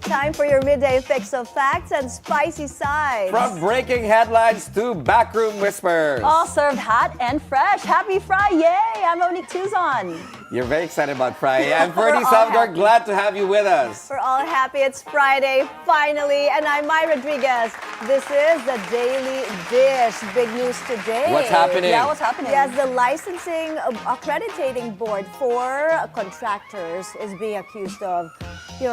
Time for your midday fix of facts and spicy sides. From breaking headlines to backroom whispers. All served hot and fresh. Happy Friday! I'm Monique Tuzon. You're very excited about Friday. I'm Ferdi Salvador. Glad to have you with us. We're all happy it's Friday, finally. And I'm Mai Rodriguez. This is the Daily Dish. Big news today. What's happening? Yeah, what's happening? Yes, the licensing accrediting board for contractors is being accused of,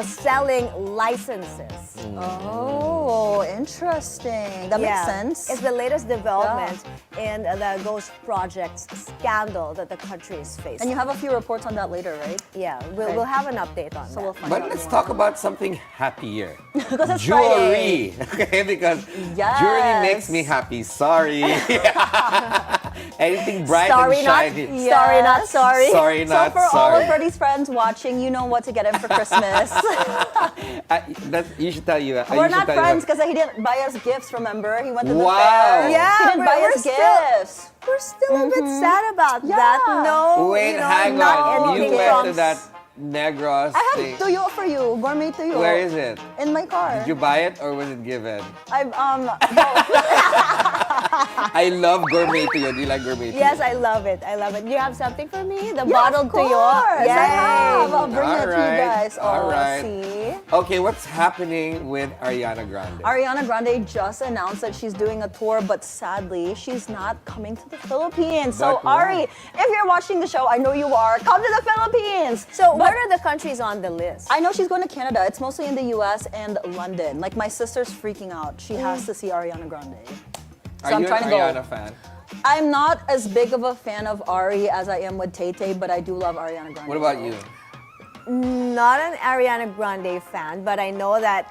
selling licenses. Oh, interesting. That makes sense. It's the latest development in the ghost projects scandal that the country is facing. And you have a few reports on that later, right? Yeah, we'll have an update on that. We'll find But out let's more. talk about something happier. Because it's Jewelry. Friday. Okay, because Yes. jewelry makes me happy. Sorry. Anything bright Sorry, and not shiny. sorry, not sorry. Sorry, not So for all sorry. of Ferdi's friends watching, you know what to get him for Christmas. You should tell you. We're not friends because he didn't buy us gifts, remember? He went to the Wow. fair. Yeah, He didn't buy we're us gifts. We're still a bit sad about that. Yeah. No, Wait, hang not on. You anything went from to that Negros I thing. have tuyo for you, gourmet tuyo. Where is it? In my car. Did you buy it or was it given? I've I love gourmet tuyo. Do you like gourmet tuyo? Yes, I love it. You have something for me? The Yeah, bottled of course. tuyo? I have. I'll bring it to you Alright, guys. Oh, alright. see? Okay, what's happening with Ariana Grande? Ariana Grande just announced that she's doing a tour, but sadly, she's not coming to the Philippines. So, But why? Ari, if you're watching the show, I know you are, come to the Philippines. So, But what are the countries on the list? I know she's going to Canada. It's mostly in the US and London. Like, my sister's freaking out. She has to see Ariana Grande. So Are I'm you trying an to Ariana go. fan? I'm not as big of a fan of Ari as I am with Tay-Tay, but I do love Ariana Grande. What about you? Not an Ariana Grande fan, but I know that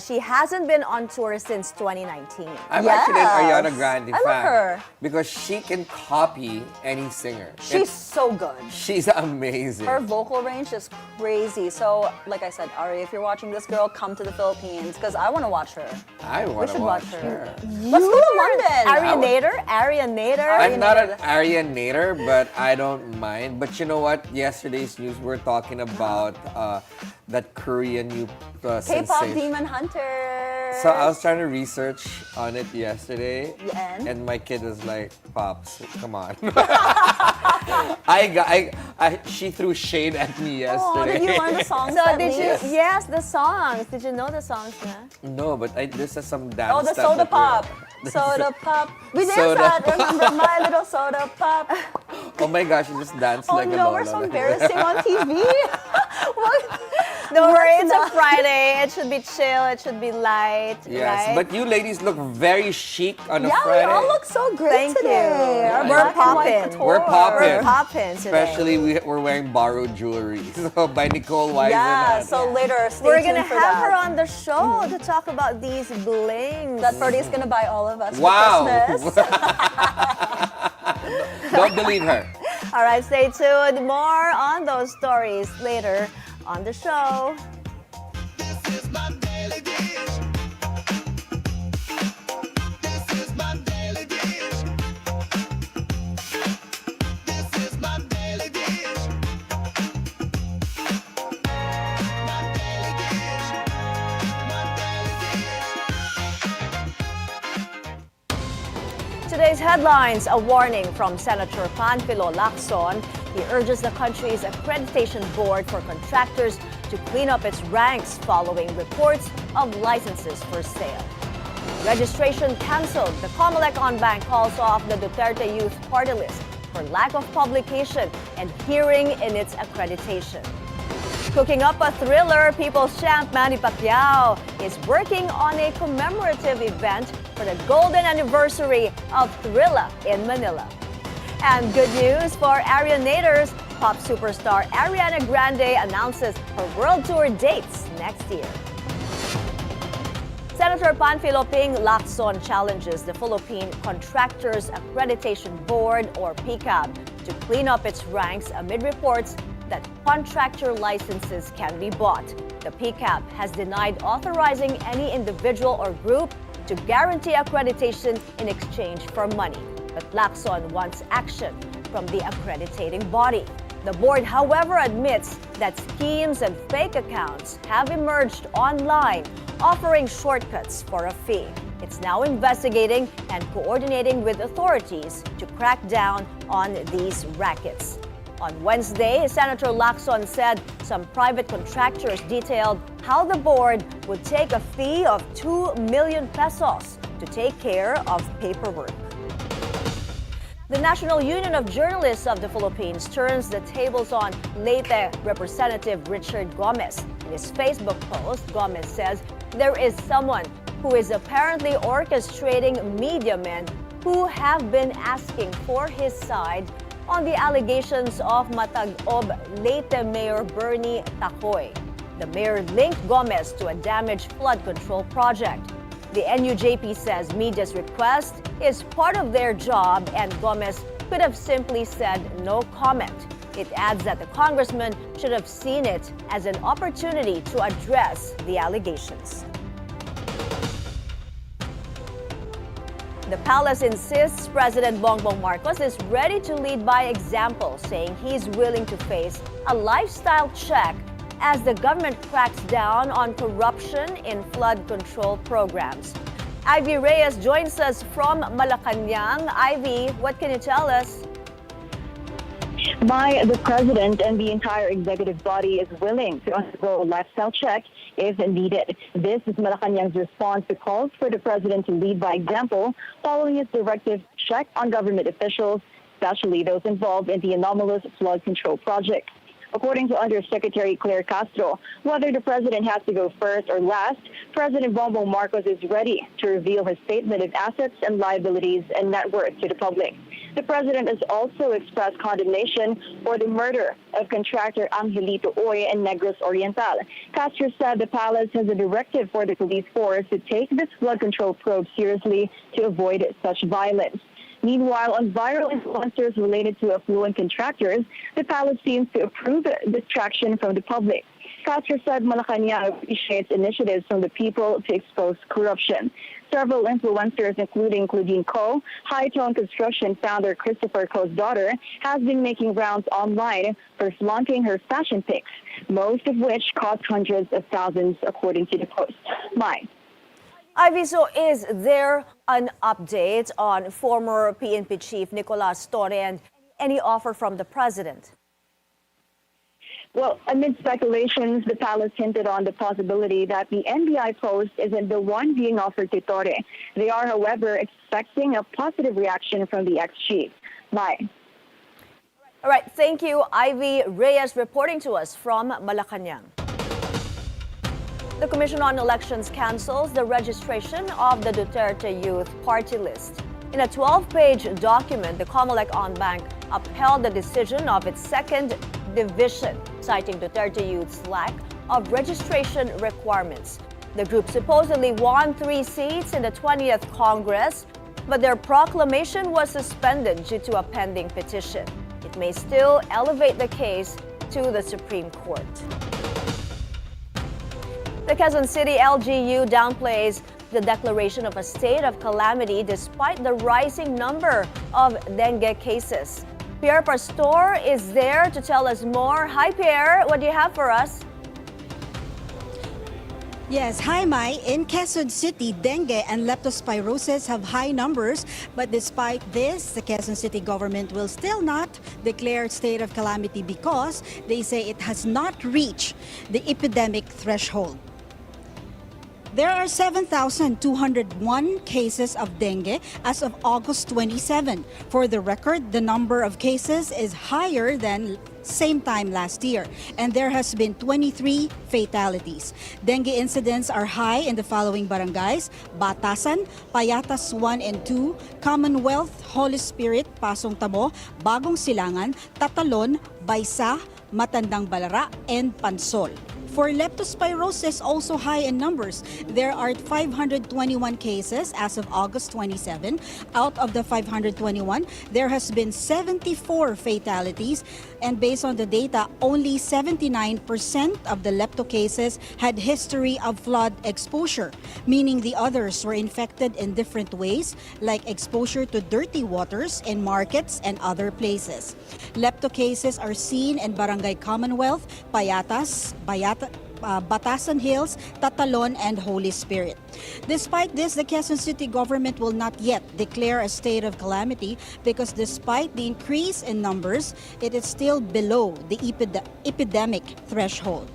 she hasn't been on tour since 2019. I'm actually an Ariana Yes. Grande I fan. love her. Because she can copy any singer. She's so good. She's amazing. Her vocal range is crazy. So, like I said, Ari, if you're watching this girl, come to the Philippines because I want to watch her. I want to should watch watch her. Let's go to London. Arianator? I'm not an Arianator, but I don't mind. But you know what? Yesterday's news, we're talking about that Korean new K-pop sensation. Demon Hunter. So I was trying to research on it yesterday, Yeah, and? my kid was like, "Pops, come on." She threw shade at me Oh, yesterday. did you learn the songs? So at did you? least? Yes, the songs. Did you know the songs na? No, but this is some dance. Oh, the stuff soda that we're- pop. Soda pop. We danced Soda that. pop. Remember my little soda pop? Oh my gosh, you just danced Oh like a no, Lola. we're so embarrassing on TV. What? Don't worry, it's a not- Friday. It should be chill. It should be light. Yes, right? but you ladies look very chic on a Yeah, Friday. we all look so great Thank today. you. Our We're black and white poppin'. couture. We're poppin'. We're popping today. Especially we're wearing borrowed jewelry. So by Nicole Whisenhunt. Yeah, so later, stay We're tuned gonna for have that. her on the show to talk about these blings. That Ferdi's gonna buy all of us Wow. for Christmas. Don't believe her. All right, stay tuned. More on those stories later on the show. This is my daily dish. This is my daily dish. This is my daily dish. My daily dish. My daily dish. Today's headlines, a warning from Senator Panfilo Lacson. He urges the country's accreditation board for contractors to clean up its ranks following reports of licenses for sale. Registration canceled. The Comelec on-bank calls off the Duterte Youth party list for lack of publication and hearing in its accreditation. Cooking up a thriller, People's Champ Manny Pacquiao is working on a commemorative event for the golden anniversary of Thrilla in Manila. And good news for Arianators, pop superstar Ariana Grande announces her world tour dates next year. Senator Panfilo Lacson challenges the Philippine Contractors Accreditation Board, or PCAB, to clean up its ranks amid reports that contractor licenses can be bought. The PCAB has denied authorizing any individual or group to guarantee accreditation in exchange for money. But Lacson wants action from the accrediting body. The board, however, admits that schemes and fake accounts have emerged online, offering shortcuts for a fee. It's now investigating and coordinating with authorities to crack down on these rackets. On Wednesday, Senator Lacson said some private contractors detailed how the board would take a fee of 2 million pesos to take care of paperwork. The National Union of Journalists of the Philippines turns the tables on Leyte Representative Richard Gomez. In his Facebook post, Gomez says there is someone who is apparently orchestrating media men who have been asking for his side on the allegations of Matag-Ob Leyte Mayor Bernie Tacoy. The mayor linked Gomez to a damaged flood control project. The NUJP says media's request is part of their job and Gomez could have simply said no comment. It adds that the congressman should have seen it as an opportunity to address the allegations. The palace insists President Bongbong Marcos is ready to lead by example, saying he's willing to face a lifestyle check as the government cracks down on corruption in flood control programs. Ivy Reyes joins us from Malacanang. Ivy, what can you tell us? The president and the entire executive body is willing to undergo a lifestyle check if needed. This is Malacanang's response to calls for the president to lead by example following his directive check on government officials, especially those involved in the anomalous flood control project. According to Undersecretary Claire Castro, whether the president has to go first or last, President Bongbong Marcos is ready to reveal his statement of assets and liabilities and net worth to the public. The president has also expressed condemnation for the murder of contractor Angelito Oy in Negros Oriental. Castro said the palace has a directive for the police force to take this flood control probe seriously to avoid such violence. Meanwhile, on viral influencers related to affluent contractors, the palace seems to approve distraction from the public. Castro said Malacanang appreciates initiatives from the people to expose corruption. Several influencers, including Claudine Ko, High Tone Construction founder Christopher Ko's daughter, has been making rounds online for flaunting her fashion pics, most of which cost hundreds of thousands, according to the Post. Mai. Ivy, so is there an update on former PNP chief Nicolas Torre and any offer from the president? Well, amid speculations, the palace hinted on the possibility that the NBI post isn't the one being offered to Torre. They are, however, expecting a positive reaction from the ex-chief. Mai. All right, thank you, Ivy Reyes, reporting to us from Malacanang. The Commission on Elections cancels the registration of the Duterte Youth party list. In a 12-page document, the Comelec en banc upheld the decision of its second division, citing Duterte Youth's lack of registration requirements. The group supposedly won 3 seats in the 20th Congress, but their proclamation was suspended due to a pending petition. It may still elevate the case to the Supreme Court. The Quezon City LGU downplays the declaration of a state of calamity despite the rising number of dengue cases. Pierre Pastor is there to tell us more. Hi, Pierre. What do you have for us? Yes, hi Mai. In Quezon City, dengue and leptospirosis have high numbers, but despite this, the Quezon City government will still not declare state of calamity because they say it has not reached the epidemic threshold. There are 7,201 cases of dengue as of August 27. For the record, the number of cases is higher than same time last year, and there has been 23 fatalities. Dengue incidents are high in the following barangays: Batasan, Payatas 1 and 2, Commonwealth, Holy Spirit, Pasong Tamo, Bagong Silangan, Tatalon, Baysa, Matandang Balara, and Pansol. For leptospirosis, also high in numbers. There are 521 cases as of August 27. Out of the 521, there has been 74 fatalities, and based on the data, only 79% of the lepto cases had history of flood exposure, meaning the others were infected in different ways, like exposure to dirty waters in markets and other places. Lepto cases are seen in Barangay Commonwealth, Batasan Hills, Tatalon, and Holy Spirit. Despite this, the Quezon City government will not yet declare a state of calamity because despite the increase in numbers, it is still below the epidemic threshold.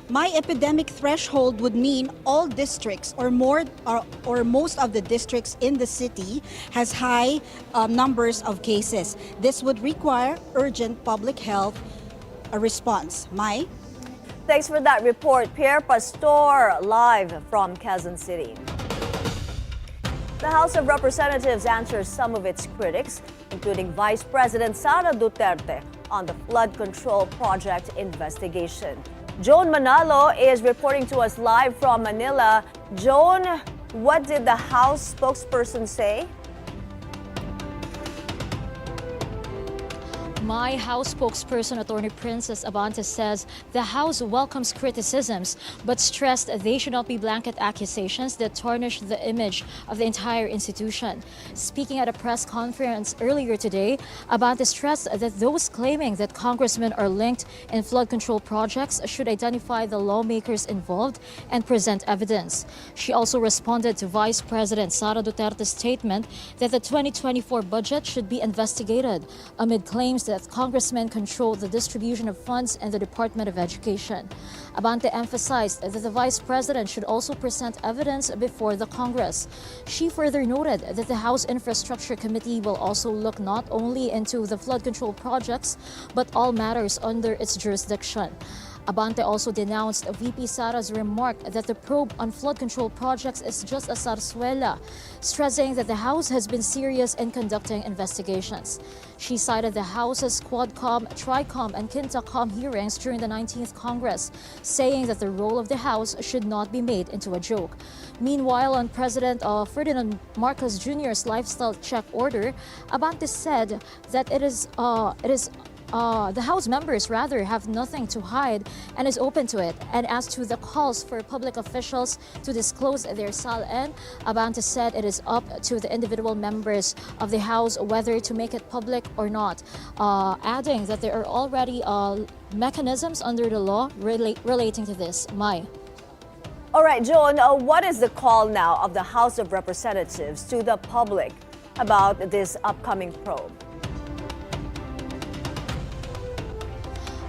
My epidemic threshold would mean all districts or most of the districts in the city has high numbers of cases. This would require urgent public health response. Mai? Thanks for that report, Pierre Pastor, live from Quezon City. The House of Representatives answers some of its critics, including Vice President Sara Duterte, on the flood control project investigation. Joan Manalo is reporting to us live from Manila. Joan, what did the House spokesperson say? My House spokesperson, Attorney Princess Abante, says the House welcomes criticisms but stressed they should not be blanket accusations that tarnish the image of the entire institution. Speaking at a press conference earlier today, Abante stressed that those claiming that congressmen are linked in flood control projects should identify the lawmakers involved and present evidence. She also responded to Vice President Sara Duterte's statement that the 2024 budget should be investigated amid claims that congressmen control the distribution of funds in the Department of Education. Abante emphasized that the Vice President should also present evidence before the Congress. She further noted that the House Infrastructure Committee will also look not only into the flood control projects, but all matters under its jurisdiction. Abante also denounced VP Sara's remark that the probe on flood control projects is just a zarzuela, stressing that the House has been serious in conducting investigations. She cited the House's Quadcom, Tricom, and Quintacom hearings during the 19th Congress, saying that the role of the House should not be made into a joke. Meanwhile, on President Ferdinand Marcos Jr.'s lifestyle check order, Abante said that the House members rather have nothing to hide and is open to it. And as to the calls for public officials to disclose their SALN, Abante said it is up to the individual members of the House whether to make it public or not, adding that there are already mechanisms under the law relating to this. Mai. All right, Joan, what is the call now of the House of Representatives to the public about this upcoming probe?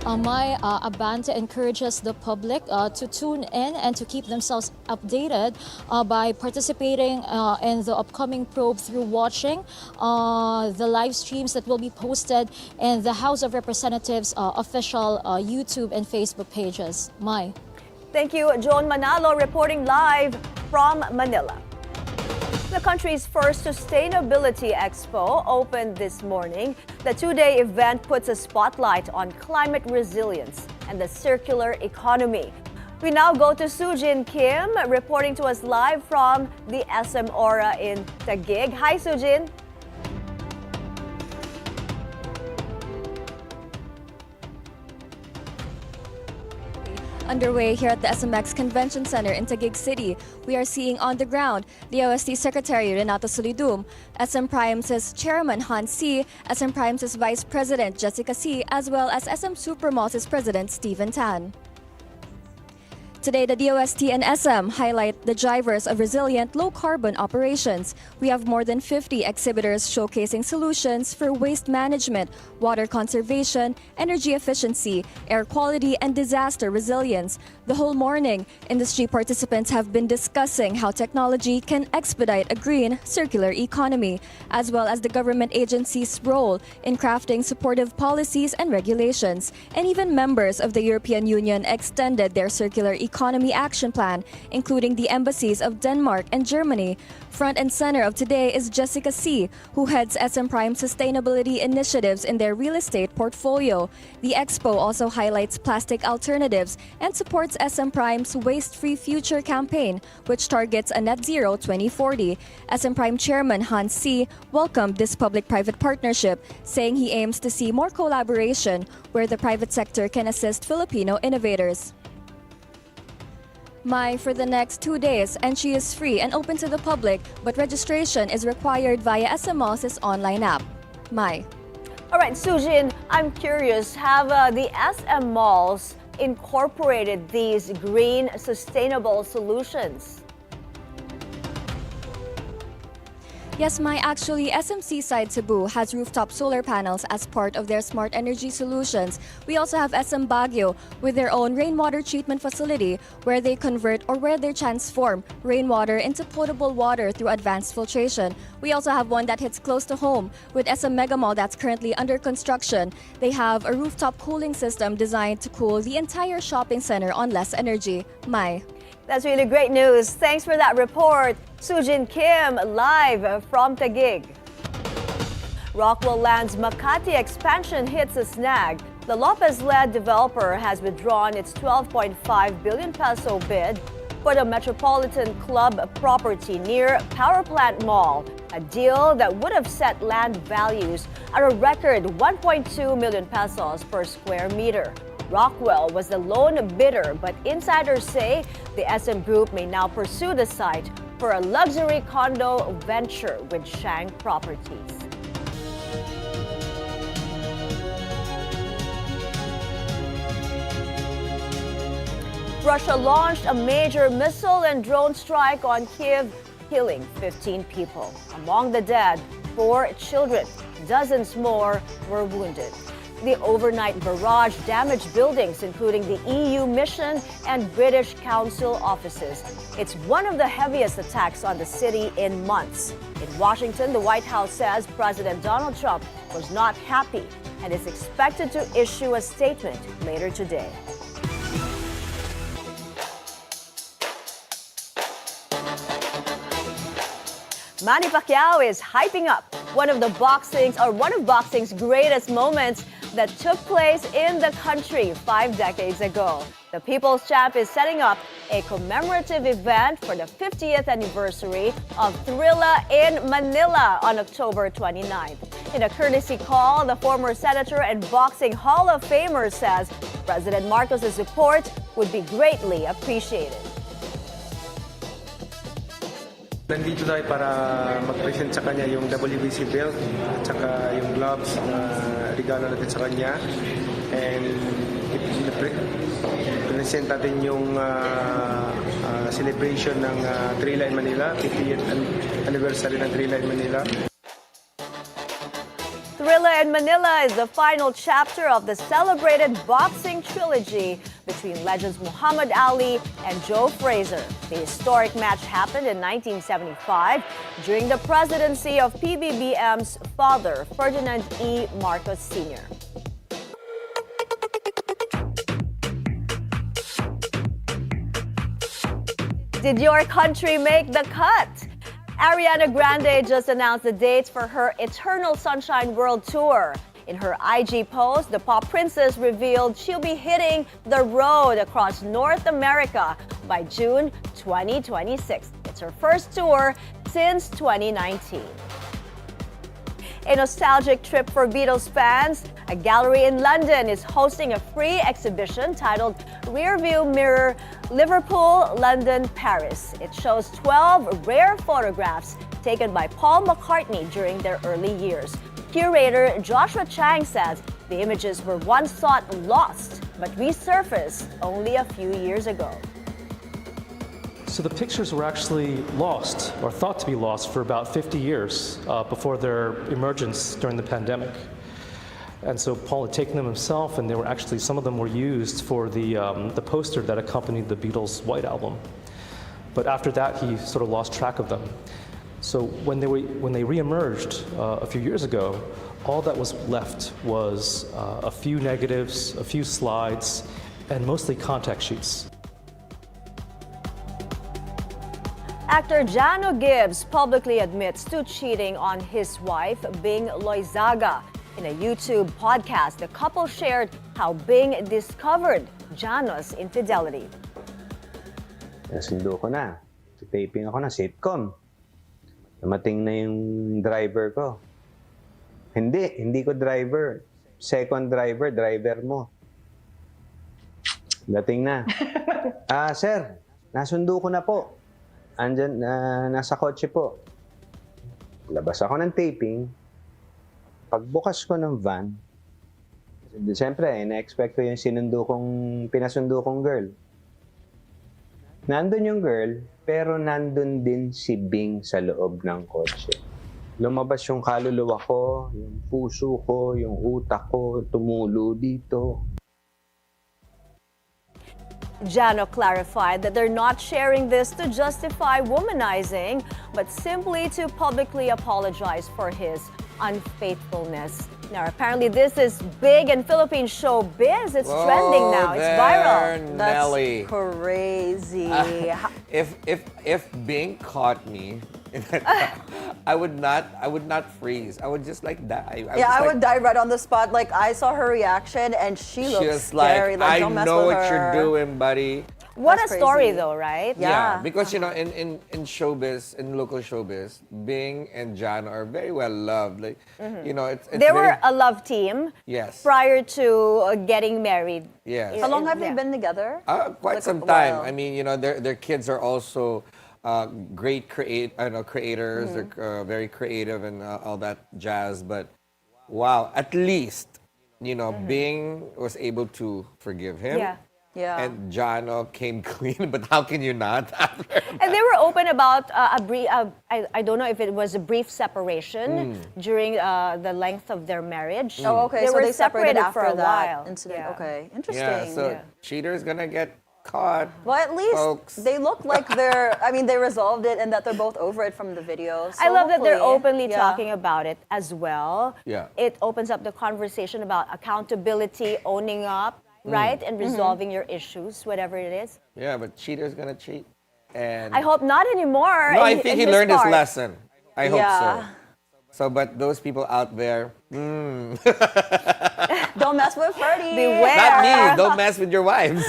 Mai Abante encourages the public to tune in and to keep themselves updated by participating in the upcoming probe through watching the live streams that will be posted in the House of Representatives official YouTube and Facebook pages. Mai. Thank you, Joan Manalo, reporting live from Manila. The country's first Sustainability Expo opened this morning. The two-day event puts a spotlight on climate resilience and the circular economy. We now go to Sujin Kim, reporting to us live from the SM Aura in Taguig. Hi, Sujin. Underway here at the SMX Convention Center in Taguig City, we are seeing on the ground the OST Secretary Renato Solidum, SM Primes' Chairman Han C, SM Primes' Vice President Jessica C, as well as SM Supermalls' President Stephen Tan. Today, the DOST and SM highlight the drivers of resilient, low-carbon operations. We have more than 50 exhibitors showcasing solutions for waste management, water conservation, energy efficiency, air quality, and disaster resilience. The whole morning, industry participants have been discussing how technology can expedite a green, circular economy, as well as the government agencies' role in crafting supportive policies and regulations. And even members of the European Union extended their circular economy Economy Action Plan, including the embassies of Denmark and Germany. Front and center of today is Jessica C., who heads SM Prime sustainability initiatives in their real estate portfolio. The expo also highlights plastic alternatives and supports SM Prime's Waste-Free Future campaign, which targets a net zero 2040. SM Prime Chairman Hans C. welcomed this public-private partnership, saying he aims to see more collaboration where the private sector can assist Filipino innovators. Mai for the next 2 days, and she is free and open to the public, but registration is required via SM Malls' online app. Mai. All right, Sujin, I'm curious, have the SM malls incorporated these green, sustainable solutions? Yes, Mai, actually, SM Seaside Cebu has rooftop solar panels as part of their smart energy solutions. We also have SM Baguio with their own rainwater treatment facility where they convert or where they transform rainwater into potable water through advanced filtration. We also have one that hits close to home with SM Mega Mall that's currently under construction. They have a rooftop cooling system designed to cool the entire shopping center on less energy. Mai. That's really great news. Thanks for that report. Sujin Kim, live from Taguig. Rockwell Land's Makati expansion hits a snag. The Lopez-led developer has withdrawn its 12.5 billion peso bid for the Metropolitan Club property near Power Plant Mall, a deal that would have set land values at a record 1.2 million pesos per square meter. Rockwell was the lone bidder, but insiders say the SM Group may now pursue the site for a luxury condo venture with Shang Properties. Russia launched a major missile and drone strike on Kiev, killing 15 people. Among the dead, 4 children. Dozens more were wounded. The overnight barrage damaged buildings, including the EU mission and British Council offices. It's one of the heaviest attacks on the city in months. In Washington, the White House says President Donald Trump was not happy and is expected to issue a statement later today. Manny Pacquiao is hyping up one of boxing's greatest moments that took place in the country 5 decades ago. The People's Champ is setting up a commemorative event for the 50th anniversary of Thrilla in Manila on October 29th. In a courtesy call, the former senator and boxing Hall of Famer says President Marcos' support would be greatly appreciated. Nandito tayo para mag-present sa kanya yung WBC belt at saka yung gloves na regalo natin sa kanya. And present natin yung celebration ng Thrilla in Manila, 50th anniversary ng Thrilla in Manila. Thrilla in Manila is the final chapter of the celebrated boxing trilogy between legends Muhammad Ali and Joe Frazier. The historic match happened in 1975 during the presidency of PBBM's father, Ferdinand E. Marcos Sr. Did your country make the cut? Ariana Grande just announced the dates for her Eternal Sunshine World Tour. In her IG post, the pop princess revealed she'll be hitting the road across North America by June 2026. It's her first tour since 2019. A nostalgic trip for Beatles fans, a gallery in London is hosting a free exhibition titled Rearview Mirror, Liverpool, London, Paris. It shows 12 rare photographs taken by Paul McCartney during their early years. Curator Joshua Chang says the images were once thought lost, but resurfaced only a few years ago. So the pictures were actually lost, or thought to be lost, for about 50 years before their emergence during the pandemic. And so Paul had taken them himself, and they were actually, some of them were used for the poster that accompanied the Beatles' White Album. But after that, he sort of lost track of them. So when they re-emerged a few years ago, all that was left was a few negatives, a few slides, and mostly contact sheets. Actor Jano Gibbs publicly admits to cheating on his wife, Bing Loizaga. In a YouTube podcast, the couple shared how Bing discovered Jano's infidelity. Nasundo ko na. Taping ako ng sitcom. Namating na yung driver ko. Hindi ko driver. Second driver mo. Dating na. Sir, nasundo ko na po. Andyan, nasa kotse po. Labas ako ng taping. Pagbukas ko ng van, siyempre, na-expect ko yung pinasundo kong girl. Nandun yung girl, pero nandun din si Bing sa loob ng kotse. Lumabas yung kaluluwa ko, yung puso ko, yung utak ko, tumulo dito. Jano clarified that they're not sharing this to justify womanizing, but simply to publicly apologize for his unfaithfulness. Now, apparently this is big in Philippine showbiz. It's trending now. It's viral. That's Nelly. crazy. If Bing caught me, I would not freeze. I would just like die. I would die right on the spot. Like, I saw her reaction and she She looks was scary. like, I don't mess know with what you're her. doing, buddy. What That's a story, crazy. though, right? Yeah. Because in showbiz, in local showbiz, Bing and Jan are very well loved. Like it's They very, were a love team yes. prior to getting married. Yes. How long have Yeah. they been together? Quite Like some a time. while. I mean, their kids are also great creators. They're very creative and all that jazz. But wow, at least Bing was able to forgive him. Yeah. Yeah. And Jano came clean, but how can you not? And they were open about a brief, I don't know if it was a brief separation during the length of their marriage. Oh, okay. They So were they separated for after a that while. incident. Yeah. Okay. Interesting. Yeah, so cheater's gonna get caught. Well, at least folks. they look like they resolved it and that they're both over it from the video. So I love that they're hopefully- openly yeah. talking about it as well. Yeah. It opens up the conversation about accountability, owning up, right? And resolving your issues, whatever it is. Yeah, but cheater's gonna cheat. And I hope not anymore. no, I in- think in he learned his part. lesson. I hope Yeah. so. So, but those people out there, Don't mess with Ferdi. Beware. not me. Don't mess with your wives.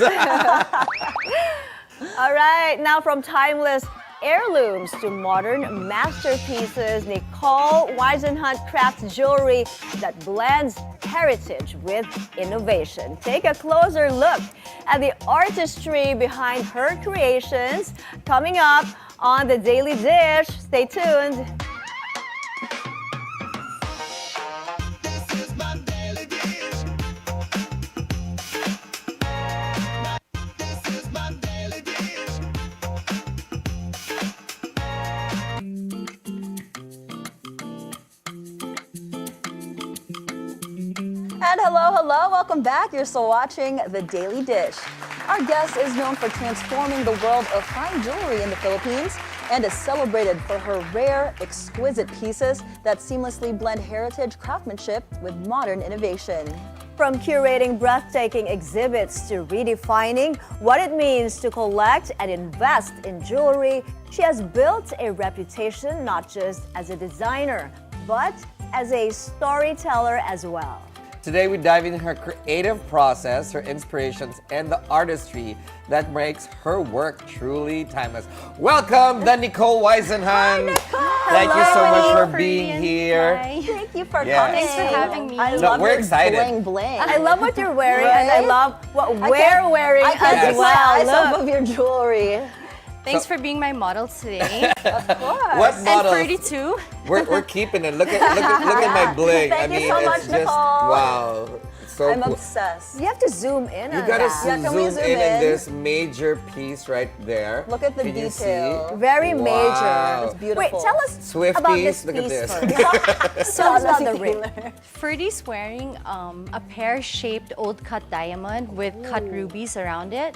All right, now from timeless heirlooms to modern masterpieces, Nicole Whisenhunt crafts jewelry that blends heritage with innovation. Take a closer look at the artistry behind her creations coming up on The Daily Dish. Stay tuned. This is my daily dish. This is my daily dish. And hello, welcome back. You're still watching The Daily Dish. Our guest is known for transforming the world of fine jewelry in the Philippines and is celebrated for her rare, exquisite pieces that seamlessly blend heritage craftsmanship with modern innovation. From curating breathtaking exhibits to redefining what it means to collect and invest in jewelry, she has built a reputation not just as a designer, but as a storyteller as well. Today, we dive into her creative process, her inspirations, and the artistry that makes her work truly timeless. Welcome, the Nicole Whisenhunt. Thank you so much for being here. Thank you for Yes. coming. Thanks for having me. I No, love we're your excited. bling bling. I love what you're wearing, and I Right? love what I we're can't- wearing I can't as take my well. eyes off Look. of your jewelry. Thanks for being my model today. Of course. What And models? 32. We're keeping it. Look at my bling. Thank I you mean, so it's much, just Nicole. wow. So I'm cool. obsessed. You have to zoom in You on gotta that. Yeah, can we zoom zoom in in? this major piece right there. Look at the Can you detail. see? Very Wow. major. It's beautiful. Wait, tell us Swifties, about this look at piece this. first. Tell us about the ring. Ferdi's wearing a pear-shaped old cut diamond with cut rubies around it.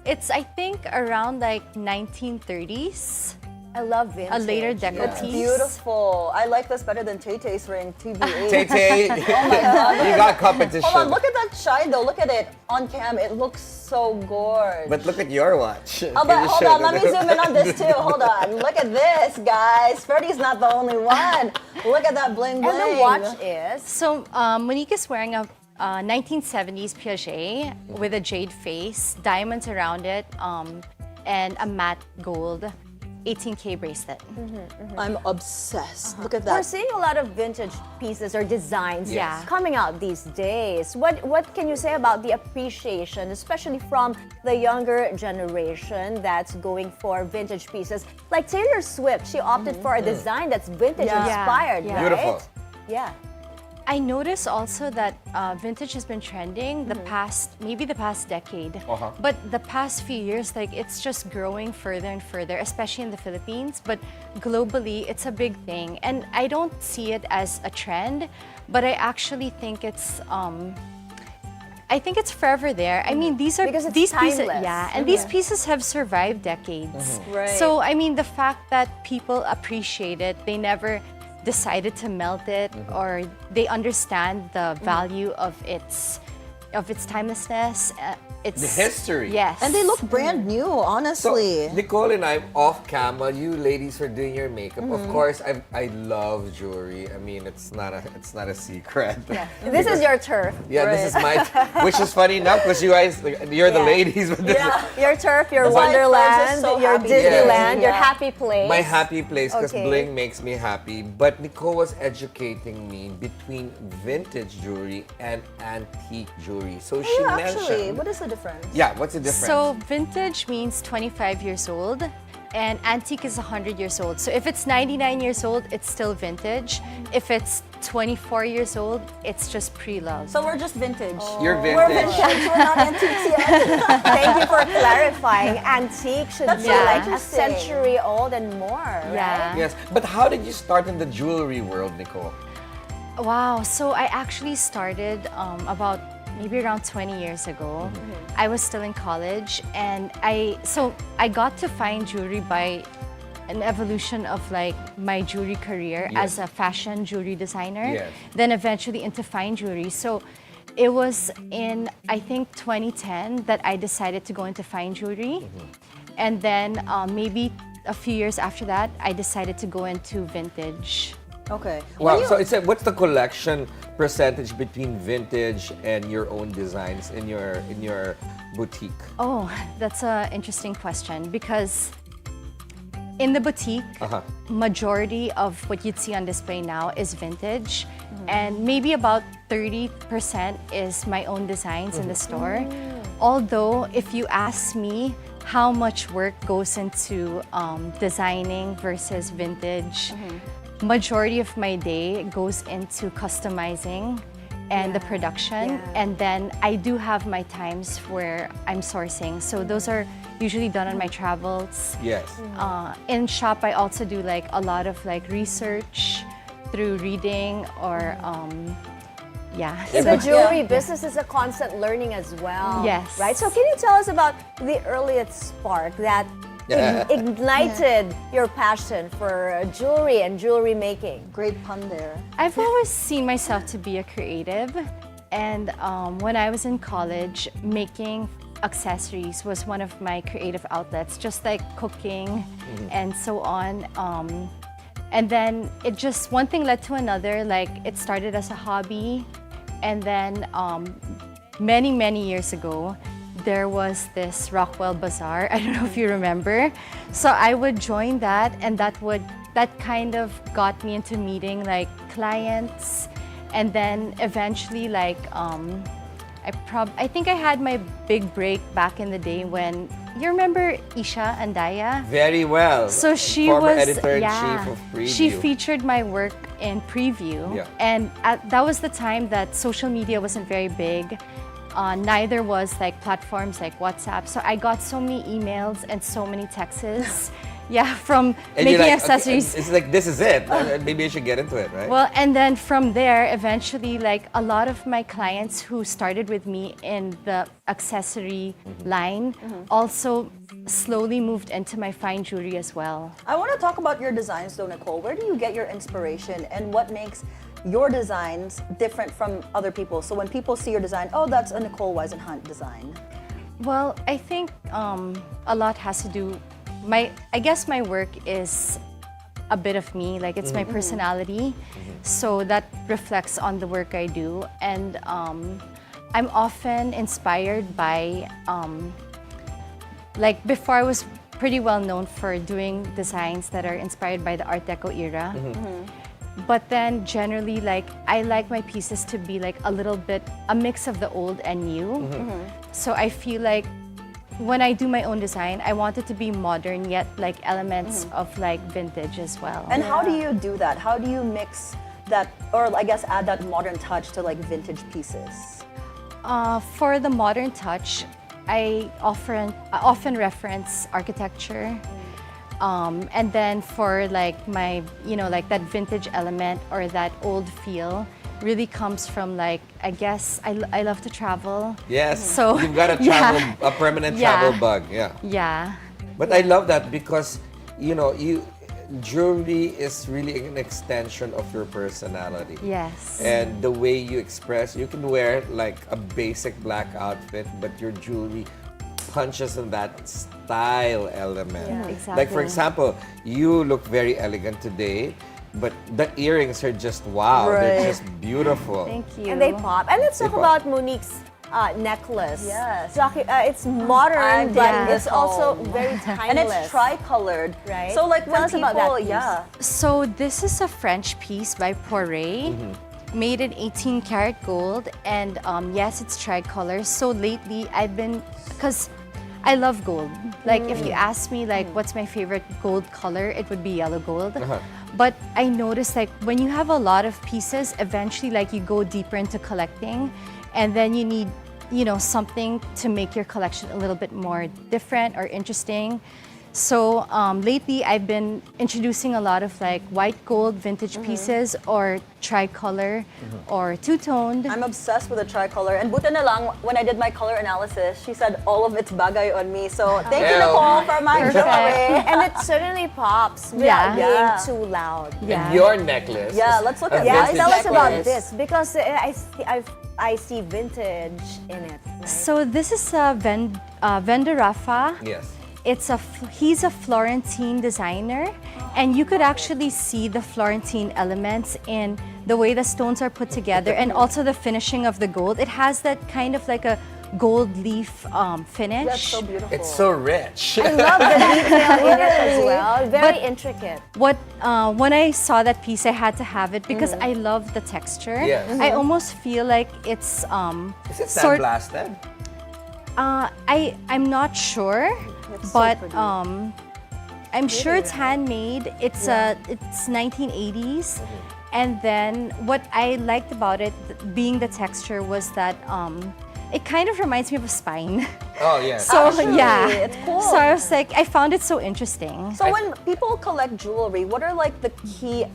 It's I think around like 1930s. I love vintage. a later deco It's piece. beautiful. I like this better than Tay-Tay's wearing TBA. Tay-Tay, you got competition. Hold on, look at that shine though. Look at it on cam. It looks so gorgeous. But look at your watch. Oh, but hold on, let me zoom in on this too. Hold on. Look at this, guys. Ferdi's not the only one. Look at that bling bling. And the watch is? So Monique is wearing a 1970s Piaget with a jade face, diamonds around it, and a matte gold 18K bracelet. I'm obsessed. Look at We're that. seeing a lot of vintage pieces or designs Yes. coming out these days. What can you say about the appreciation, especially from the younger generation that's going for vintage pieces? Like Taylor Swift, she opted for a design that's vintage inspired, Yeah. right? Beautiful. Yeah. I noticed also that vintage has been trending maybe the past decade. But the past few years, like it's just growing further and further, especially in the Philippines. But globally, it's a big thing. And I don't see it as a trend, but I actually think it's forever there. I mean, these are Because it's these pieces, timeless. and these pieces have survived decades. Right. So I mean, the fact that people appreciate it, they never decided to melt it, or they understand the value of its timelessness. It's The history. Yes. And they look brand new, So, honestly. Nicole and I, off camera, you ladies are doing your makeup. Of course, I love jewelry. I mean, it's not a secret. Yeah. This is your turf. Yeah, this is my, which is funny enough because you guys, you're the Yeah. ladies. But this Yeah. Your turf, your The white friends are Wonderland, so your happy. Disneyland, Yeah. your happy place. my happy place because Okay. bling makes me happy. But Nicole was educating me between vintage jewelry and antique jewelry. So she Yeah, actually, mentioned. what is the difference? Yeah, what's the difference? So vintage means 25 years old, and antique is 100 years old. So if it's 99 years old, it's still vintage. If it's 24 years old, it's just pre-love. So we're just vintage. You're We're vintage. vintage. We're not antiques yet. Thank you for clarifying. Antique should That's be so like a interesting. century old and more, right? Yeah. Yes, but how did you start in the jewelry world, Nicole? Wow. So I actually started about maybe around 20 years ago. I was still in college, and I got to fine jewelry by an evolution of like my jewelry career as a fashion jewelry designer, Yes. then eventually into fine jewelry. So it was in, I think, 2010 that I decided to go into fine jewelry. And then maybe a few years after that, I decided to go into vintage. Okay. Wow, so it's what's the collection percentage between vintage and your own designs in your boutique? Oh, that's an interesting question because in the boutique, majority of what you'd see on display now is vintage, and maybe about 30% is my own designs in the store. Although, if you ask me how much work goes into designing versus vintage, majority of my day goes into customizing and the production, and then I do have my times where I'm sourcing. So those are usually done on my travels. Yes. In shop, I also do like a lot of like research through reading or The jewelry business is a constant learning as well. Yes. Right? So can you tell us about the earliest spark that ignited your passion for jewelry and jewelry making? Great pun there. I've always seen myself to be a creative, and when I was in college, making accessories was one of my creative outlets, just like cooking and so on. And then it just, one thing led to another. Like it started as a hobby, and then many, many years ago, there was this Rockwell Bazaar. I don't know if you remember. So I would join that, and that kind of got me into meeting like clients, and then eventually like I think I had my big break back in the day when, you remember Isha Andaya? Very well. So she Former was editor-in-chief of Preview. She featured my work in Preview, and that was the time that social media wasn't very big. Neither was like platforms like WhatsApp. So I got so many emails and so many texts, Yeah, from And making you're like, accessories. Okay, it's like, this is it. Maybe I should get into it, right? Well, and then from there, eventually, like a lot of my clients who started with me in the accessory line also slowly moved into my fine jewelry as well. I want to talk about your designs though, Nicole. Where do you get your inspiration and what makes your designs different from other people? So when people see your design, oh, that's a Nicole Whisenhunt design. Well, I think a lot has to do. I guess my work is a bit of me, like it's my personality. So that reflects on the work I do. And I'm often inspired by, like before I was pretty well known for doing designs that are inspired by the Art Deco era. But then generally, like I like my pieces to be like a little bit, a mix of the old and new. So I feel like when I do my own design, I want it to be modern yet like elements of like vintage as well. And how do you do that? How do you mix that, or I guess add that modern touch to like vintage pieces? For the modern touch, I often reference architecture. And then for like my, like that vintage element or that old feel really comes from like, I guess I love to travel. Yes, So you've got a travel, a permanent travel bug, Yeah. But I love that because, jewelry is really an extension of your personality. Yes. And the way you express, you can wear like a basic black outfit, but your jewelry punches in that style element. Yeah, exactly. Like for example, you look very elegant today, but the earrings are just wow. They're just beautiful. Thank you. And they pop. And let's talk about Monique's necklace. Yes. It's modern, but Yeah. it's also very timeless. And it's tri-colored. Right? So like Tell when us people, about that piece. So this is a French piece by Poiret, made in 18 karat gold, and yes, it's tricolor. So lately I've been, because I love gold. Like if you ask me like what's my favorite gold color, it would be yellow gold. But I noticed like when you have a lot of pieces, eventually like you go deeper into collecting, and then you need, something to make your collection a little bit more different or interesting. So lately I've been introducing a lot of like white gold vintage pieces or tricolor or two-toned. I'm obsessed with the tricolor. And buta na lang, when I did my color analysis, she said all of it's bagay on me. So thank you, Nicole, for my jewelry. And it certainly pops without being too loud. Yeah. And your necklace. Yeah, let's look at Yeah, this. tell us about necklace. this because I see vintage in it. Right? So this is a Venda Rafa. Yes. He's a Florentine designer, and you could actually see the Florentine elements in the way the stones are put together and also the finishing of the gold. It has that kind of like a gold leaf finish. That's so beautiful. It's so rich. I love the detail in it as well. Very intricate. When I saw that piece, I had to have it because I love the texture. Yes. I almost feel like it's Is it sandblasted? I'm not sure, but I'm sure it's handmade. It's 1980s, and then what I liked about it, being the texture, was that it kind of reminds me of a spine. Oh yes. So Actually, yeah, it's cool. So I was like, I found it so interesting. So when people collect jewelry, what are like the key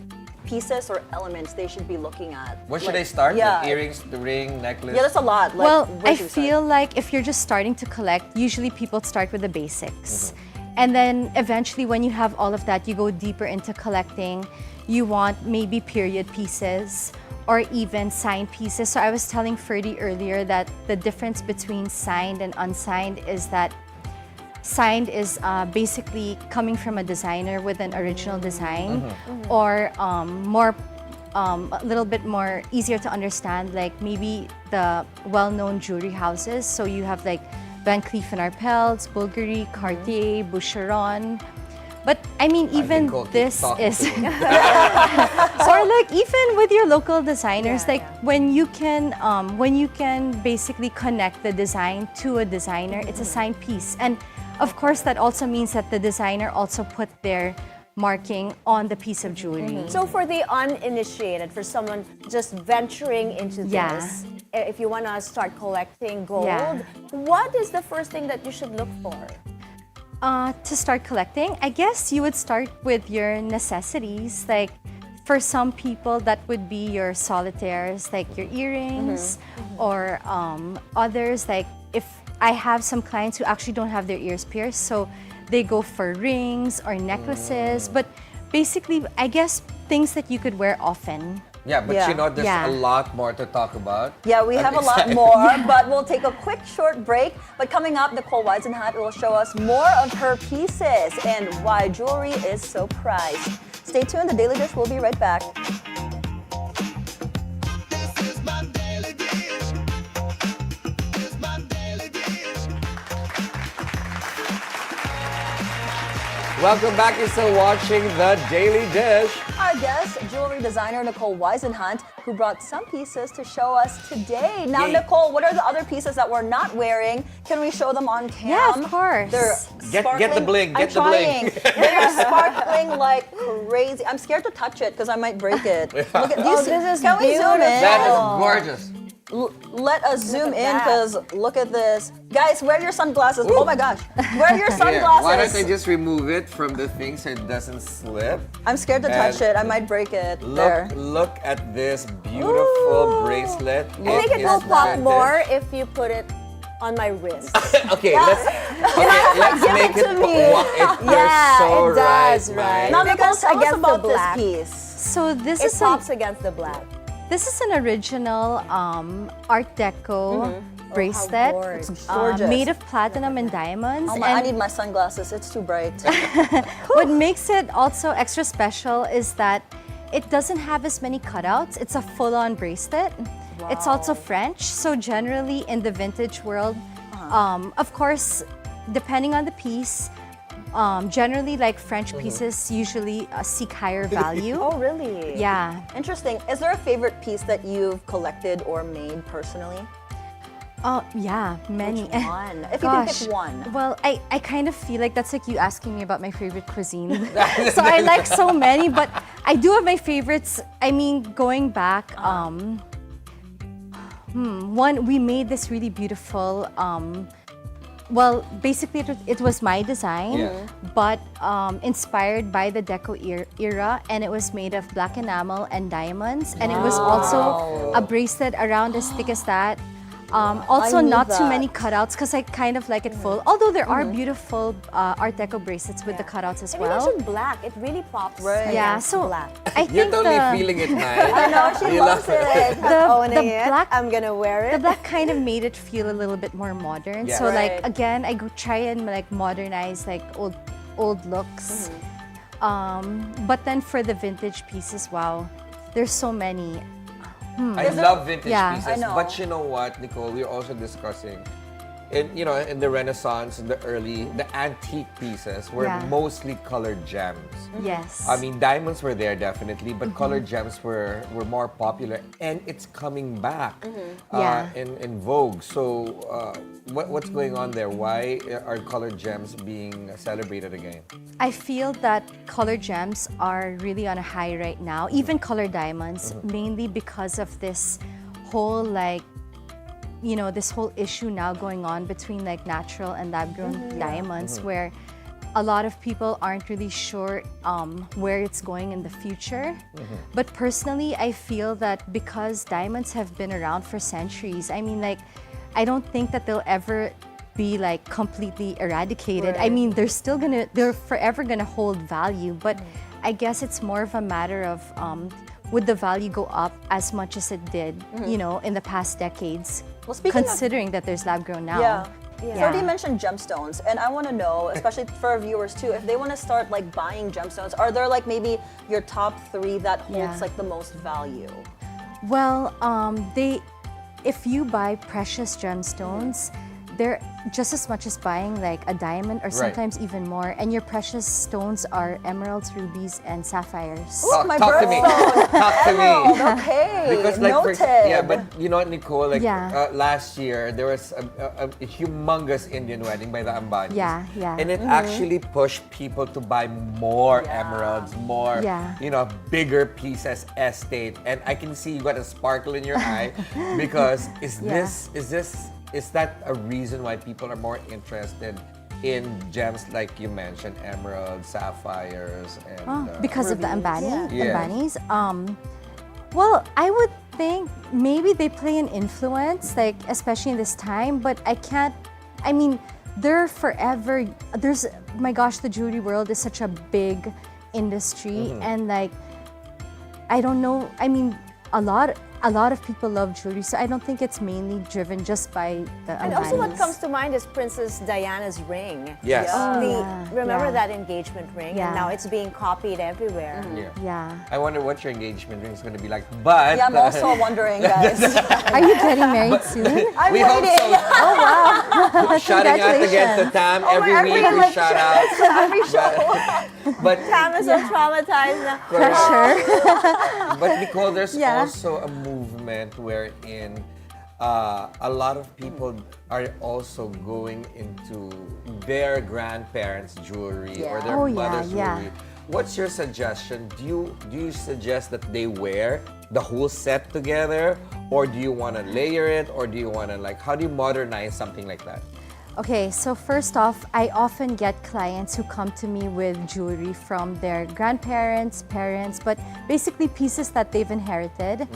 pieces or elements they should be looking at? Where should Like, I start? Yeah. The earrings, the ring, necklace? Yeah, that's a lot. Like, Well, where I should we start? feel like if you're just starting to collect, usually people start with the basics. And then eventually when you have all of that, you go deeper into collecting. You want maybe period pieces or even signed pieces. So I was telling Ferdi earlier that the difference between signed and unsigned is that signed is basically coming from a designer with an original design, or a little bit more easier to understand, like maybe the well-known jewelry houses. So you have like Van Cleef & Arpels, Bulgari, Cartier, Boucheron. But I mean, even this is, or like even with your local designers, like when you can basically connect the design to a designer, it's a signed piece. And of course, that also means that the designer also put their marking on the piece of jewelry. So for the uninitiated, for someone just venturing into this, if you want to start collecting gold, what is the first thing that you should look for? To start collecting, I guess you would start with your necessities. Like for some people, that would be your solitaires, like your earrings, or others, like if I have some clients who actually don't have their ears pierced, so they go for rings or necklaces. But basically, I guess things that you could wear often. Yeah, but Yeah. you know, there's Yeah. a lot more to talk about. Yeah, we I'm have a lot excited. more, but we'll take a quick short break. But coming up, Nicole Whisenhunt will show us more of her pieces and why jewelry is so prized. Stay tuned, The Daily Dish will be right back. This is my daily dish. This is my daily dish. Welcome back. You're still watching The Daily Dish. Our guest, jewelry designer Nicole Whisenhunt, who brought some pieces to show us today. Now, Yay. Nicole, what are the other pieces that we're not wearing? Can we show them on cam? Yeah, of course. They're Get the sparkling. bling, I'm get the bling. trying. They're sparkling like crazy. I'm scared to touch it because I might break it. Look at these. Oh, this is Can we zoom in? That is gorgeous. Let us zoom in that. because look at this. Guys, wear your sunglasses. Oh my gosh. Wear your Here, why don't sunglasses. I just remove it from the thing so it doesn't slip? I'm scared to touch And it. I might break it. There. Look at this beautiful bracelet. I think it is will pop vintage. more if you put it on my wrist. Okay, let's Give make it to me. You're Yeah, so it does, right, right? Mai. Now, Nicole, Because tell us against the about this black. piece. So this It is pops against the black. This is an original Art Deco bracelet, gorgeous. It's gorgeous. made of platinum and diamonds. Oh my, I and need my sunglasses. It's too bright. what makes it also extra special is that it doesn't have as many cutouts. It's a full-on bracelet. It's also French, so generally in the vintage world, of course, depending on the piece, generally like French pieces usually seek higher value. Oh, really? Yeah. Interesting. Is there a favorite piece that you've collected or made personally? Yeah, many. Which one? If you can pick one. Well, I kind of feel like that's like you asking me about my favorite cuisine. So I like so many, but I do have my favorites. I mean, going back, one, we made this really beautiful, well, basically it was my design, Yeah. but inspired by the Deco era, and it was made of black enamel and diamonds, and it was also a bracelet around as thick as that. Also, I need not too that. many cutouts because I kind of like it full. Although there are beautiful Art Deco bracelets with the cutouts as And you well. mentioned black. It really pops. Right. Yeah, against so black. I You're think totally the, feeling it, Mai. I know, she You loves love it. the Owning it. black I'm gonna wear it. the black kind of made it feel a little bit more modern. Yeah. So Right. like again, I go try and like modernize like old looks. But then for the vintage pieces, wow, there's so many. I love vintage Yeah. pieces, I know. but you know what, Nicole? We're also discussing, in the Renaissance, in the antique pieces were Yeah. mostly colored gems. Yes. I mean, diamonds were there definitely, but colored gems were more popular, and it's coming back Yeah. in vogue. So, what's going on there? Why are colored gems being celebrated again? I feel that colored gems are really on a high right now, even colored diamonds, mainly because of this whole this whole issue now going on between like natural and lab-grown diamonds, where a lot of people aren't really sure where it's going in the future. But personally, I feel that because diamonds have been around for centuries, I mean, like, I don't think that they'll ever be like completely eradicated. I mean, they're forever gonna hold value, but I guess it's more of a matter of would the value go up as much as it did, in the past decades, Well, speaking of- considering that there's lab grown now. Yeah. Yeah. Ferdi mentioned gemstones, and I want to know, especially for our viewers too, if they want to start like buying gemstones, are there like maybe your top 3 that holds Yeah. like the most value? Well, if you buy precious gemstones, they're just as much as buying like a diamond or sometimes even more. And your precious stones are emeralds, rubies, and sapphires. Ooh, my Talk to me. birthstone. Talk to me. Emerald, okay. Because like Noted. yeah, but you know what, Nicole, like Yeah. last year there was a humongous Indian wedding by the Ambanis. Yeah, yeah. And it actually pushed people to buy more emeralds, more Yeah. bigger pieces, estate. And I can see you got a sparkle in your eye because is that a reason why people are more interested in gems like you mentioned, emeralds, sapphires, and Because of the rubies. Ambanis. Well, I would think maybe they play an influence, like especially in this time. But I can't. I mean, they're forever. My gosh, the jewelry world is such a big industry, and like, I don't know. I mean, a lot of people love jewelry, so I don't think it's mainly driven just by the And also what Ambanis. comes to mind is Princess Diana's ring. Yes. Oh, The- yeah. Remember Yeah. that engagement ring? Yeah. And now it's being copied everywhere. Yeah. I wonder what your engagement ring is going to be like. But Yeah, I'm also wondering, guys. Are you getting married soon? I'm we hope waiting. so. Oh, wow. Shouting out again to Tam every week. We shout out. Every show. But Tam is so traumatized now. Pressure. But Nicole, there's Yeah. also a movement wherein a lot of people are also going into their grandparents' jewelry or their Oh, yeah, mother's yeah. jewelry. What's your suggestion? Do you suggest that they wear the whole set together, or do you want to layer it, or do you want to how do you modernize something like that? Okay, so first off, I often get clients who come to me with jewelry from their grandparents, parents, but basically pieces that they've inherited.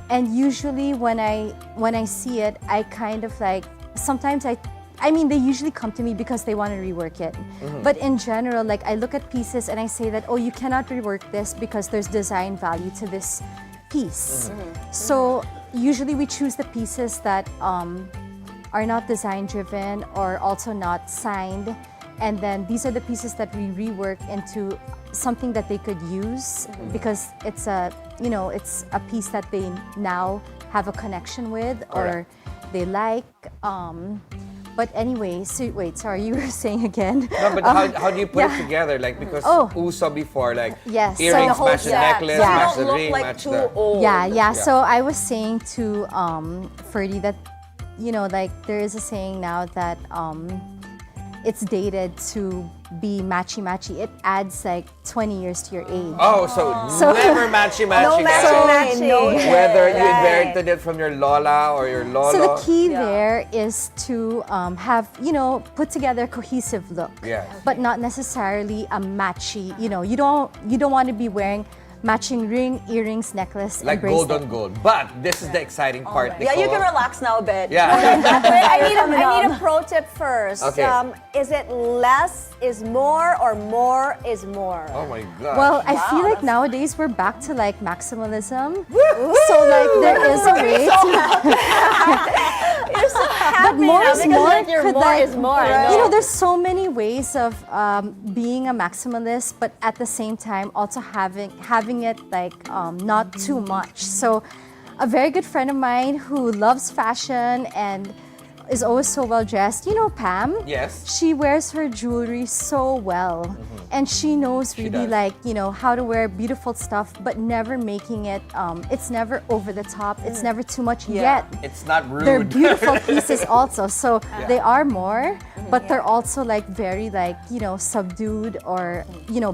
And usually when I see it, I kind of like, sometimes I mean, they usually come to me because they want to rework it. But in general, like I look at pieces and I say that, oh, you cannot rework this because there's design value to this piece. So usually we choose the pieces that are not design driven or also not signed, and then these are the pieces that we rework into something that they could use because it's a piece that they now have a connection with or they like. But anyway, so wait, sorry, you were saying again. No, but how do you put it together? Like, because uso before, like Yes, so earrings the whole match the set. necklace, Yeah. match Don't the look ring, like match too the... old. Yeah. So I was saying to Ferdi that, like there is a saying now that it's dated to be matchy-matchy. It adds like 20 years to your age. Oh, so never matchy-matchy. No guys. matchy-matchy. No Whether you Right. inherited it from your Lola or your Lolo. So the key there is to have, put together a cohesive look. Yes. But not necessarily a matchy, you don't want to be wearing matching ring, earrings, necklace, Like and bracelet. gold on gold. But this is the exciting part, Yeah, you Nicole. can relax now a bit. Yeah. Wait, I need a pro tip first. Okay. Is it less is more or more is more? Oh my God. Well, I feel like nowadays we're back to like maximalism. So like there is a way to You're so happy more now is because more like your could, more like, is more. there's so many ways of being a maximalist, but at the same time also having it like not too much. So a very good friend of mine who loves fashion and is always so well dressed, Pam? Yes. She wears her jewelry so well. And she knows really does. how to wear beautiful stuff, but never making it, it's never over the top. It's never too much yet. It's not rude. They're beautiful pieces also. So they are more, but they're also like very subdued or,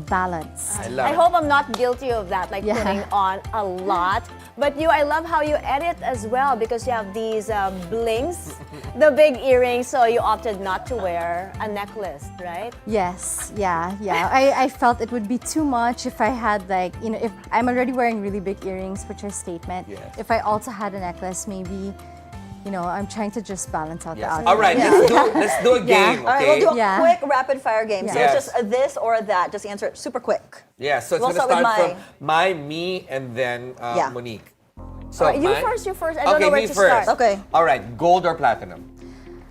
balanced. I love I it. hope I'm not guilty of that, like putting on a lot. But I love how you edit as well because you have these blings, the big earrings, so you opted not to wear a necklace, right? Yes, yeah. I felt it would be too much if I had if I'm already wearing really big earrings, which are statement. Yes. If I also had a necklace, maybe, I'm trying to just balance out the outfit. All right, let's do a game, All right, okay? we'll do a Yeah. quick rapid fire game. So Yes. it's just this or that. Just answer it super quick. Yeah, so it's We'll going to start with start from Mai, me, and then Yeah. Monique. So All right, you Mai? first. I don't know where me to first. start. Okay. All right, gold or platinum?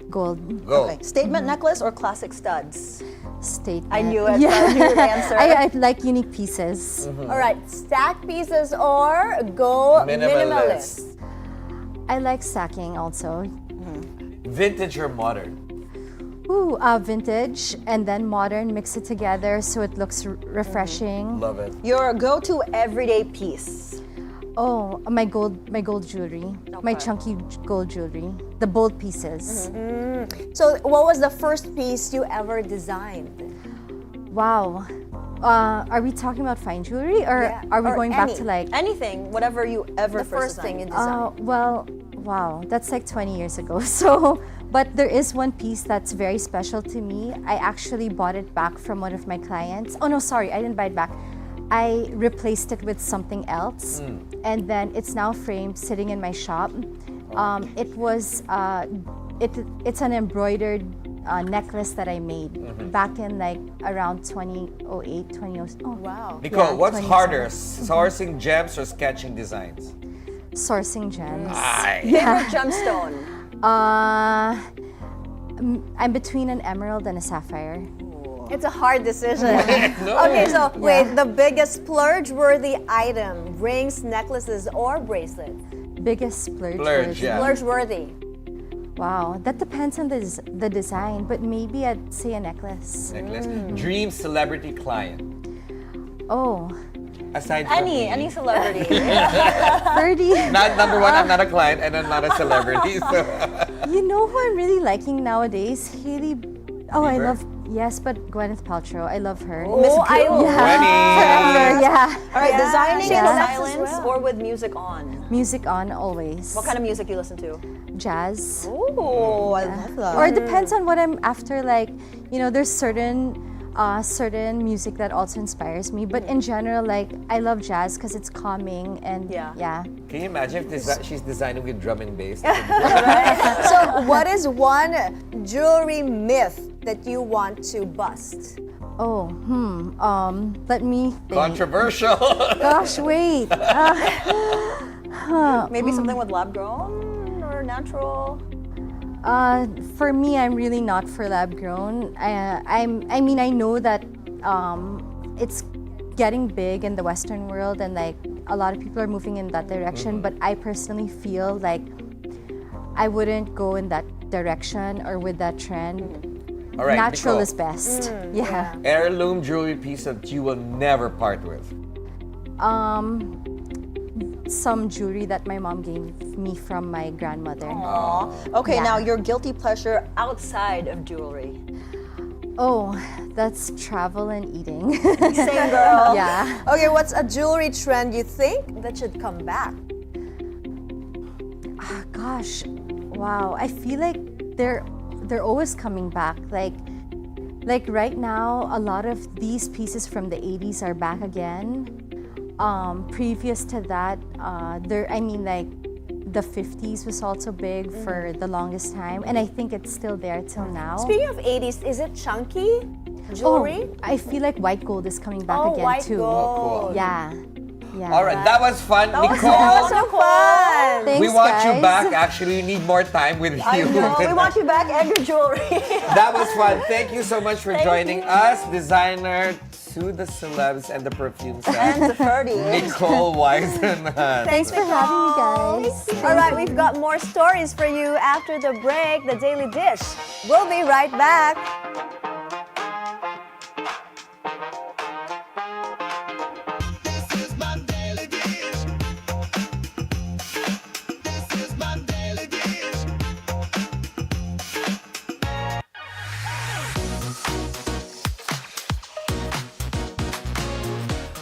Gold Gold. Okay. Statement necklace or classic studs? statement. I knew it. I knew your answer. I like unique pieces. All right, stack pieces or go minimalist. I like stacking also. Vintage or modern? Ooh, vintage and then modern, mix it together so it looks refreshing. Love it. Your go-to everyday piece. Oh, my gold jewelry, my chunky gold jewelry, the bold pieces. So, what was the first piece you ever designed? Wow. Are we talking about fine jewelry or are we going back to like anything, whatever you ever The first thing you designed. well, wow, that's like 20 years ago. So But there is one piece that's very special to me. I actually bought it back from one of my clients. Oh no, sorry, I didn't buy it back. I replaced it with something else, and then it's now framed, sitting in my shop. It's an embroidered necklace that I made back in like around 2008, 2007. Oh Wow. Nicole, what's 2007. harder, sourcing gems or sketching designs? Sourcing gems. Favorite gemstone? I'm between an emerald and a sapphire. It's a hard decision. Okay, so wait, the biggest splurge-worthy item, rings, necklaces, or bracelet? Biggest splurge. Splurge, yeah. Splurge-worthy. Wow, that depends on the design, but maybe I'd say a necklace. Necklace. Dream celebrity client. Oh, Aside from me. Any celebrity. Ferdi. Not number one, I'm not a client and I'm not a celebrity. So. You know who I'm really liking nowadays? Hailey. Oh, I Bieber? love. Yes, but Gwyneth Paltrow. I love her. Oh, I Forever, yeah. All right, designing in Yeah. silence or with music on? Music on always. What kind of music do you listen to? Jazz. Oh, I love that. Or it depends on what I'm after. Like, you know, there's certain music that also inspires me. But in general, like, I love jazz because it's calming and yeah. Can you imagine if she's designing with drum and bass? So, what is one jewelry myth that you want to bust? Oh, let me think. Controversial. Gosh, wait. Maybe something with lab grown or natural? For me, I'm really not for lab grown. I mean, I know that it's getting big in the Western world, and like a lot of people are moving in that direction. But I personally feel like I wouldn't go in that direction or with that trend. All right, Natural Nicole. is best. Yeah. Heirloom jewelry piece that you will never part with. Some jewelry that my mom gave me from my grandmother. Aw. Okay, Yeah. now your guilty pleasure outside of jewelry. Oh, that's travel and eating. Same girl. Yeah. Okay, what's a jewelry trend you think that should come back? Gosh, wow. I feel like they're always coming back. Like right now, a lot of these pieces from the 80s are back again. Previous to that, the 50s was also big for the longest time, and I think it's still there till now. Speaking of 80s, is it chunky jewelry? Oh, I feel like white gold is coming back again white too. gold. Yeah. Yeah. All right, that was fun, That Nicole. was so fun. Thanks, we want you guys. back. Actually, we need more time with you. I know, we want you back and your jewelry. That was fun. Thank you so much for joining us, designer to the celebs and the perfume set, And the Ferdi. Nicole Whisenhunt. Thanks for having me, guys. All right, we've got more stories for you after the break, the Daily Dish. We'll be right back. This is my daily dish. This is my daily dish.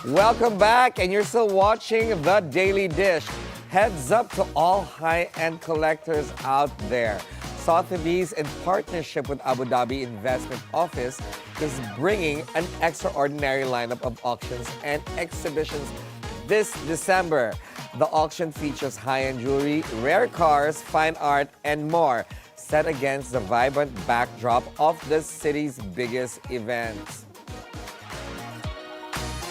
Welcome back, and you're still watching The Daily Dish. Heads up to all high-end collectors out there. Sotheby's, in partnership with Abu Dhabi Investment Office, is bringing an extraordinary lineup of auctions and exhibitions this December. The auction features high-end jewelry, rare cars, fine art, and more, set against the vibrant backdrop of the city's biggest events.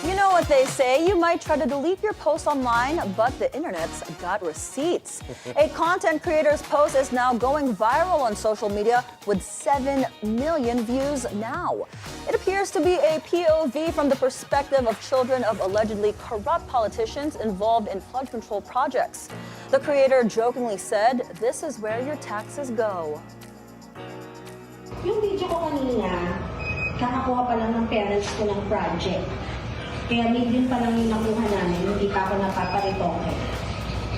You know what they say, you might try to delete your post online, but the internet's got receipts. A content creator's post is now going viral on social media with 7 million views now. It appears to be a POV from the perspective of children of allegedly corrupt politicians involved in flood control projects. The creator jokingly said, "This is where your taxes go." Yung video ko kanina, kakakuha pa lang ng parents ko ng project. Kaya million pa lang yung nakuha namin, hindi pa ako napaparitoke.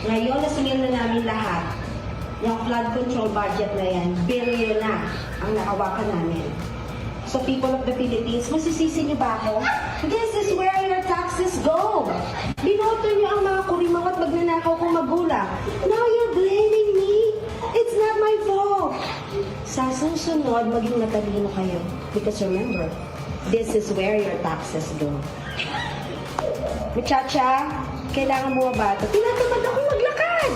Ngayon, nasingil na namin lahat. Yung flood control budget na yan, billion na ang nakawakan namin. So people of the Philippines, masisisi niyo ba ako? This is where your taxes go. Binoto niyo ang mga kurimaw at magnanakaw kong magulang. Now you're blaming me? It's not my fault. Sa susunod, maging matalino kayo. Because remember, this is where your taxes go. Muchacha, kailangan mo ba ito? Tinatamad ako maglakad.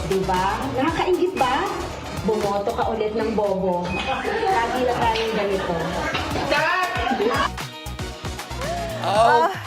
Diba? Nakakaingit ba? Bumoto ka ulit ng bobo. Lagi na tayong ganito.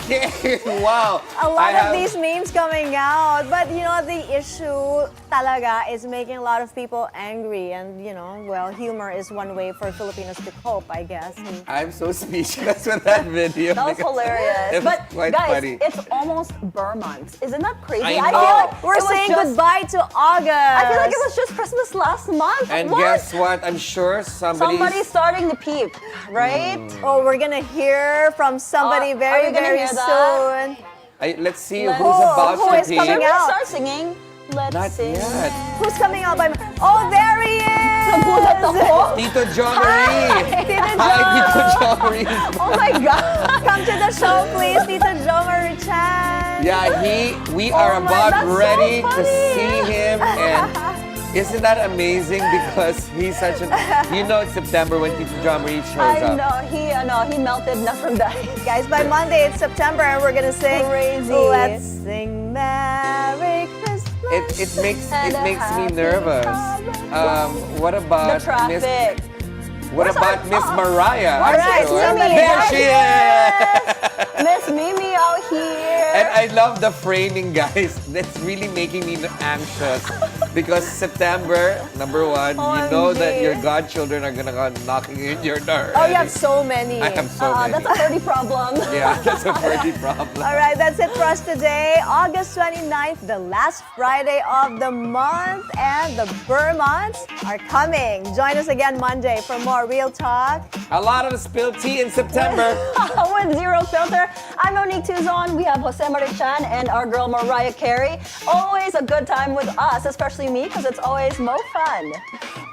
Okay, wow. A lot of these memes coming out, but you know, the issue talaga is making a lot of people angry, and you know, well, humor is one way for Filipinos to cope, I guess. I'm so speechless with that video. That was because hilarious. it was But quite guys, funny. it's almost Burr month. Isn't that crazy? I know. feel like We're it was saying just- goodbye to August. I feel like it was just Christmas last month. And What? guess what? I'm sure Somebody's starting to peep, right? Oh, we're gonna hear from somebody Are very, we gonna very hear that? soon. Let's see Let's- who's about who to is be. coming Should we out? start singing? Let's Not sing. yet. Who's coming out by? Oh, there he is! Nagulat ako. Tito John Marie. Tito Hi, Jo! Tito John Marie. Oh my God. Come to the show, please, Tito Jo Marie-chan. Yeah, we are Oh my, about that's so ready to funny. see him, and isn't that amazing? Because he's such an, it's September when Tito John Marie shows I up. know, he melted na from that. Guys, by Monday, it's September, and we're gonna sing Crazy. Let's Sing Merry Christmas. It makes And a me happy nervous. What The about traffic. What about Miss Mariah? Where's Alright, Miss so Mimi? There she is! Miss Mimi out here. And I love the framing, guys. That's really making me anxious. Because September, number one, you know that your godchildren are gonna come knocking in your door. Oh, you have so many. I have so many. That's a Ferdi problem. Yeah, that's a pretty problem. All right, that's it for us today. August 29th, the last Friday of the month, and the Burr months are coming. Join us again Monday for more Real Talk. A lot of spilled tea in September. With Zero Filter, I'm Monique Tuzon. We have Jose Marichan and our girl Mariah Carey. Always a good time with us, especially me, because it's always mo fun.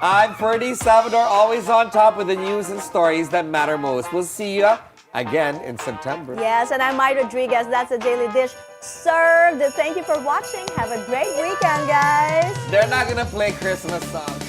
I'm Ferdi Salvador, always on top with the news and stories that matter most. We'll see you again in September. Yes, and I'm Mai Rodriguez. That's the Daily Dish served. Thank you for watching. Have a great weekend, guys. They're not gonna play Christmas songs.